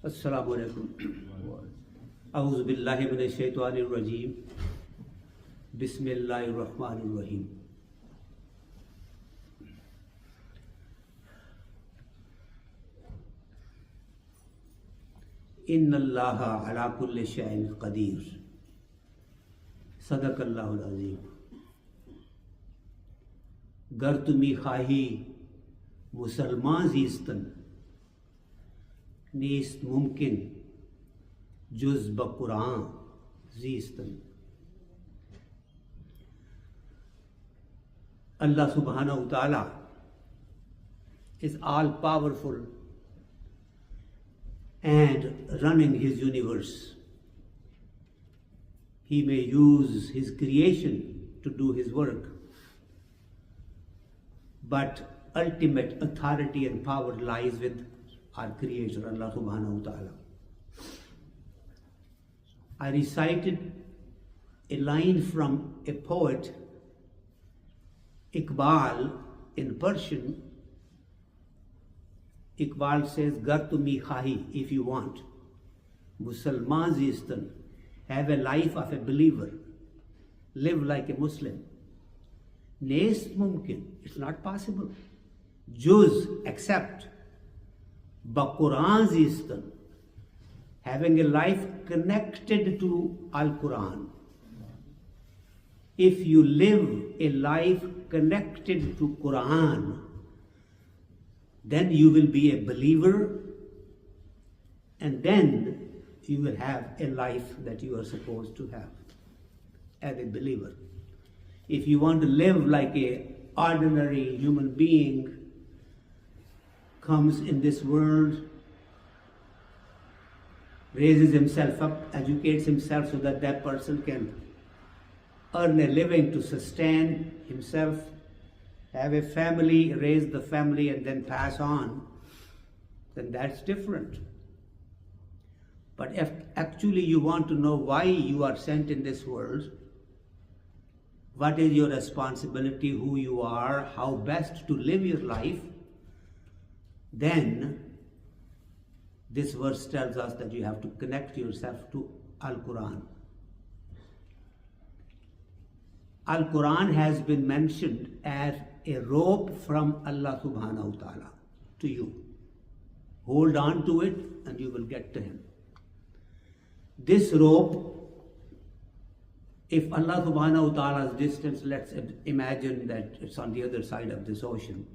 السلام علیکم. اعوذ باللہ من الشیطان الرجیم. بسم اللہ الرحمن الرحیم. ان اللہ علی کل شیء قدیر. صدق اللہ العظیم. گر تمی خواہی مسلماں زیستن، نیست ممکن جز بقرآں زیستن. Allah subhanahu wa ta'ala is all powerful and running his universe. He may use his creation to do his work, but ultimate authority and power lies with our Creator, Allah subhanahu wa ta'ala. I recited a line from a poet, Iqbal, in Persian. Iqbal says, Gar tumi khwahi, if you want, Musliman Zistan, have a life of a believer, live like a Muslim. Neist mumkin, it's not possible. Juz, except Baqur'an Zistan, having a life connected to Alqura'n. If you live a life connected to Quran, then you will be a believer, and then you will have a life that you are supposed to have as a believer. If you want to live like an ordinary human being, comes in this world, raises himself up, educates himself so that that person can earn a living to sustain himself, have a family, raise the family, and then pass on, then that's different. But if actually you want to know why you are sent in this world, what is your responsibility, who you are, how best to live your life, then this verse tells us that you have to connect yourself to Al-Quran. Al-Quran has been mentioned as a rope from Allah subhanahu wa ta'ala to you. Hold on to it and you will get to Him. This rope, if Allah subhanahu wa ta'ala's distance, let's imagine that it's on the other side of this ocean,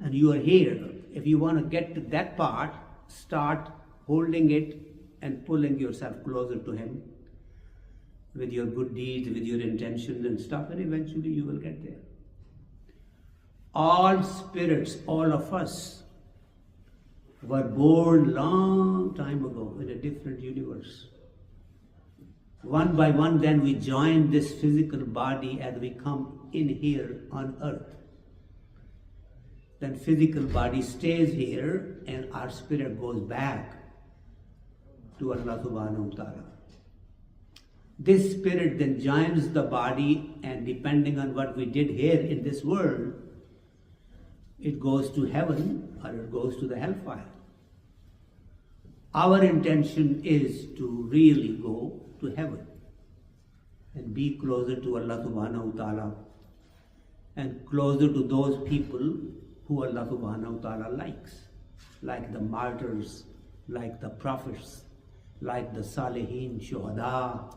and you are here, if you want to get to that part, start holding it and pulling yourself closer to Him with your good deeds, with your intentions and stuff, and eventually you will get there. All spirits, all of us, were born long time ago in a different universe. One by one, then we join this physical body as we come in here on earth. Then physical body stays here and our spirit goes back to Allah subhanahu wa ta'ala. This spirit then joins the body, and depending on what we did here in this world, it goes to heaven or it goes to the hellfire. Our intention is to really go to heaven and be closer to Allah subhanahu wa ta'ala and closer to those people who Allah subhanahu wa ta'ala likes, like the martyrs, like the prophets, like the salihin, shuhada,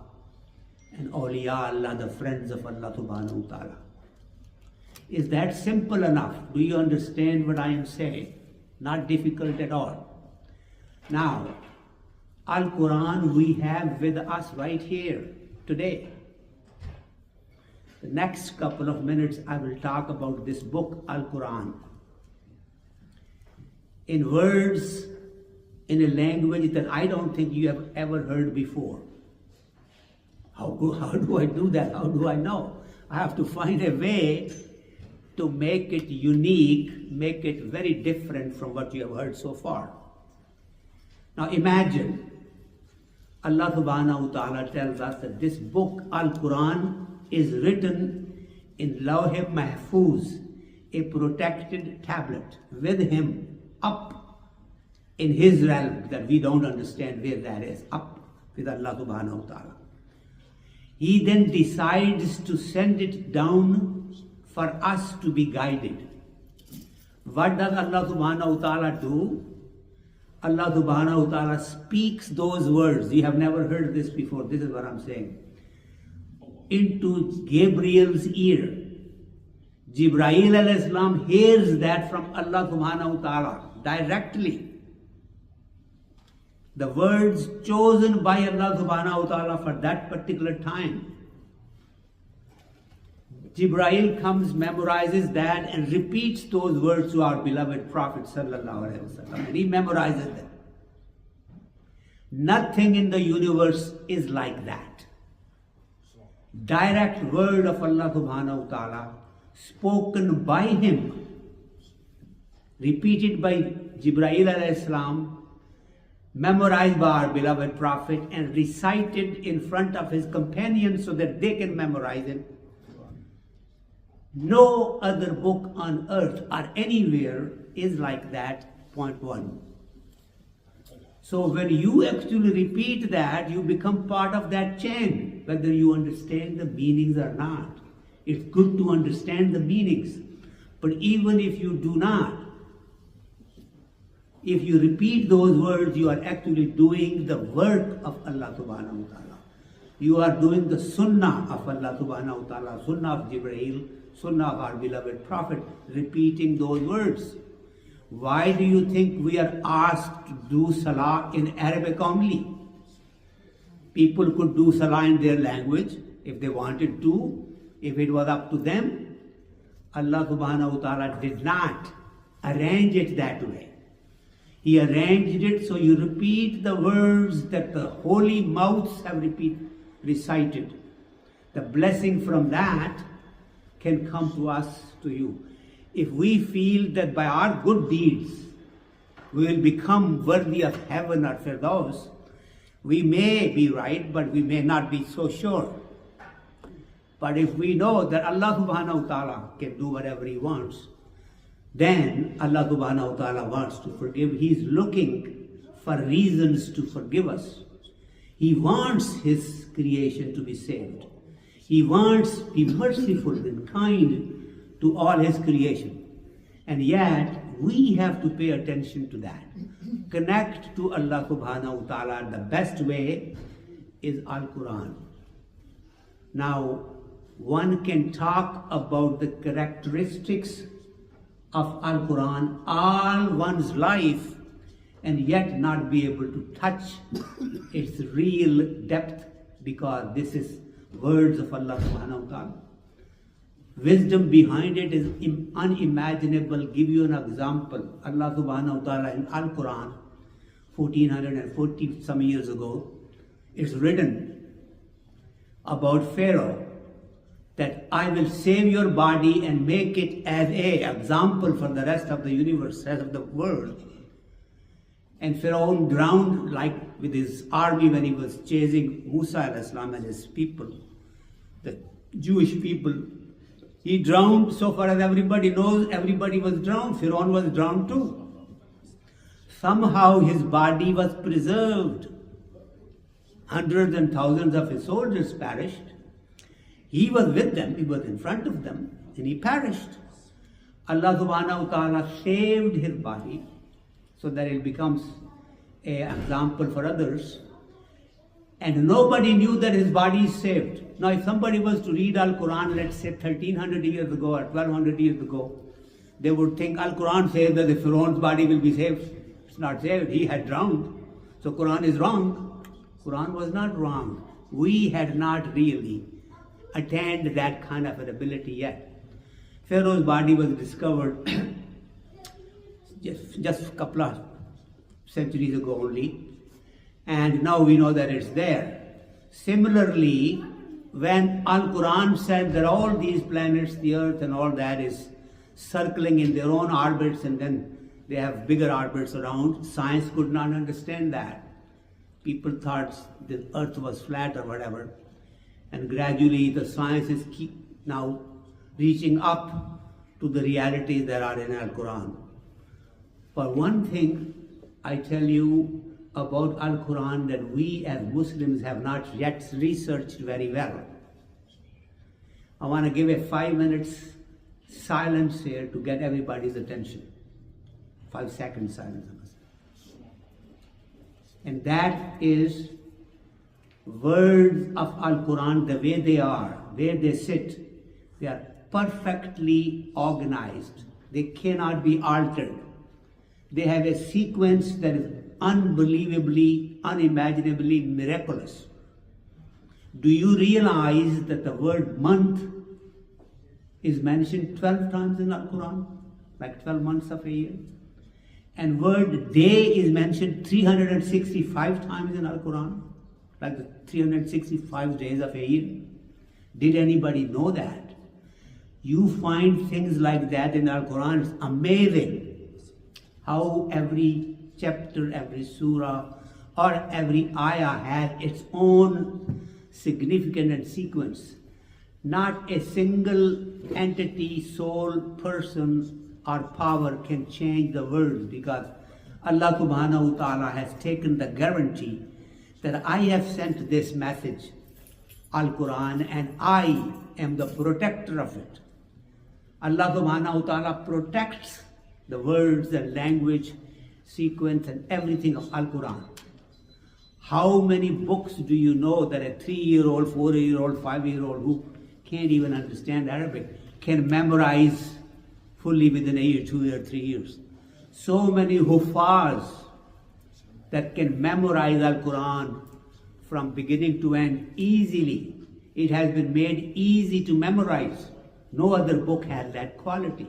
and awliya Allah, the friends of Allah subhanahu wa ta'ala. Is that simple enough? Do you understand what I am saying? Not difficult at all. Now, Al-Quran we have with us right here today. The next couple of minutes I will talk about this book, Al-Quran, in words, in a language that I don't think you have ever heard before. How do I do that? How do I know? I have to find a way to make it unique, make it very different from what you have heard so far. Now imagine, Allah subhanahu wa ta'ala tells us that this book, Al-Quran, is written in Lawh Mahfuz, a protected tablet, with him up in His realm that we don't understand where that is, up with Allah subhanahu wa ta'ala. He then decides to send it down for us to be guided. What does Allah subhanahu wa ta'ala do? Allah subhanahu wa ta'ala speaks those words. You have never heard this before. This is what I'm saying. Into Gabriel's ear. Jibreel alayhi salam hears that from Allah subhanahu wa ta'ala directly. The words chosen by Allah subhanahu wa ta'ala for that particular time. Jibreel comes, memorizes that and repeats those words to our beloved Prophet sallallahu alaihi wasallam, and he memorizes them. Nothing in the universe is like that. Direct word of Allah subhanahu wa ta'ala, spoken by him, repeated by Jibreel alayhi salam, memorized by our beloved Prophet and recited in front of his companions so that they can memorize it. No other book on earth or anywhere is like that, point one. So when you actually repeat that, you become part of that chain, whether you understand the meanings or not. It's good to understand the meanings. But even if you do not, if you repeat those words, you are actually doing the work of Allah subhanahu wa ta'ala. You are doing the sunnah of Allah subhanahu wa ta'ala, sunnah of Jibreel, sunnah of our beloved Prophet, repeating those words. Why do you think we are asked to do salah in Arabic only? People could do salah in their language if they wanted to, if it was up to them. Allah subhanahu wa ta'ala did not arrange it that way. He arranged it so you repeat the words that the holy mouths have recited. The blessing from that can come to us, to you. If we feel that by our good deeds we will become worthy of heaven or Firdaus, we may be right, but we may not be so sure. But if we know that Allah subhanahu wa ta'ala can do whatever He wants, then Allah subhanahu wa ta'ala wants to forgive. He is looking for reasons to forgive us. He wants His creation to be saved. He wants to be merciful and kind to all His creation. And yet, we have to pay attention to that. Connect to Allah subhanahu wa ta'ala. The best way is Alqura'n. Now, one can talk about the characteristics of Alqura'n all one's life and yet not be able to touch its real depth, because this is words of Allah subhanahu wa ta'ala. Wisdom behind it is unimaginable. Give you an example. Allah subhanahu wa ta'ala in Alqura'n, 1440 some years ago, it's written about Pharaoh that I will save your body and make it as an example for the rest of the universe, rest of the world. And Pharaoh drowned like with his army when he was chasing Musa alayhi salam and his people, the Jewish people. He drowned. So far as everybody knows, everybody was drowned. Pharaoh was drowned too. Somehow his body was preserved. Hundreds and thousands of his soldiers perished. He was with them, he was in front of them, and he perished. Allah subhanahu wa ta'ala saved his body so that it becomes an example for others. And nobody knew that his body is saved. Now if somebody was to read Al-Quran, let's say 1300 years ago or 1200 years ago, they would think Al-Quran says that the Pharaoh's body will be saved. It's not saved, he had drowned. So Quran is wrong. Quran was not wrong. We had not really attained that kind of an ability yet. Pharaoh's body was discovered just a couple of centuries ago only, and now we know that it's there. Similarly, when Al-Quran said that all these planets, the earth and all that is circling in their own orbits, and then they have bigger orbits around, science could not understand that. People thought the earth was flat or whatever. And gradually the sciences keep now reaching up to the realities that are in Al-Quran. For one thing, I tell you about Al-Quran that we as Muslims have not yet researched very well. I want to give a 5 minutes silence here to get everybody's attention. 5 seconds silence. And that is words of Al-Quran, the way they are, where they sit, they are perfectly organized. They cannot be altered. They have a sequence that is unbelievably, unimaginably miraculous. Do you realize that the word month is mentioned 12 times in Al-Quran? Like 12 months of a year. And word day is mentioned 365 times in Al-Quran. Like the 365 days of a year. Did anybody know that? You find things like that in Al-Quran. It's amazing how every chapter, every surah, or every ayah has its own significance and sequence. Not a single entity, soul, person, or power can change the words, because Allah subhanahu wa ta'ala has taken the guarantee that I have sent this message, Al-Quran, and I am the protector of it. Allah subhanahu wa ta'ala protects the words and language, sequence and everything of Al-Quran. How many books do you know that a 3-year-old, 4-year-old, 5-year-old who can't even understand Arabic can memorize fully within a year, 2 years, 3 years? So many huffaz that can memorize Al-Quran from beginning to end easily. It has been made easy to memorize. No other book has that quality.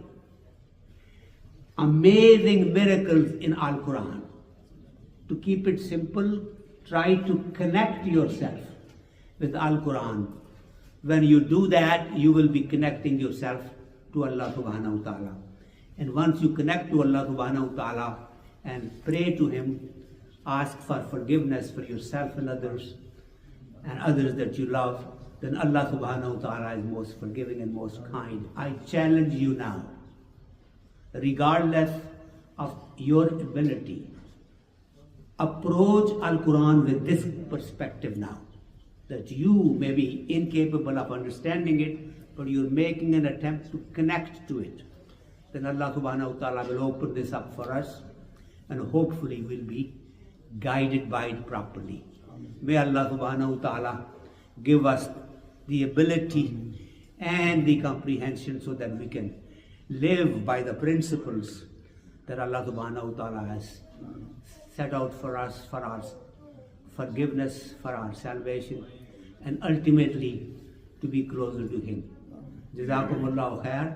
Amazing miracles in Al-Quran. To keep it simple, try to connect yourself with Al-Quran. When you do that, you will be connecting yourself to Allah subhanahu wa ta'ala. And once you connect to Allah subhanahu wa ta'ala and pray to Him, ask for forgiveness for yourself and others that you love, then Allah subhanahu wa ta'ala is most forgiving and most kind. I challenge you now, regardless of your ability, approach Al-Quran with this perspective now, that you may be incapable of understanding it, but you're making an attempt to connect to it. Then Allah subhanahu wa ta'ala will open this up for us, and hopefully we'll be guided by it properly. May Allah subhanahu wa ta'ala give us the ability and the comprehension so that we can live by the principles that Allah subhanahu wa ta'ala has set out for us, for our forgiveness, for our salvation, and ultimately to be closer to Him. Jazakumullahu khair.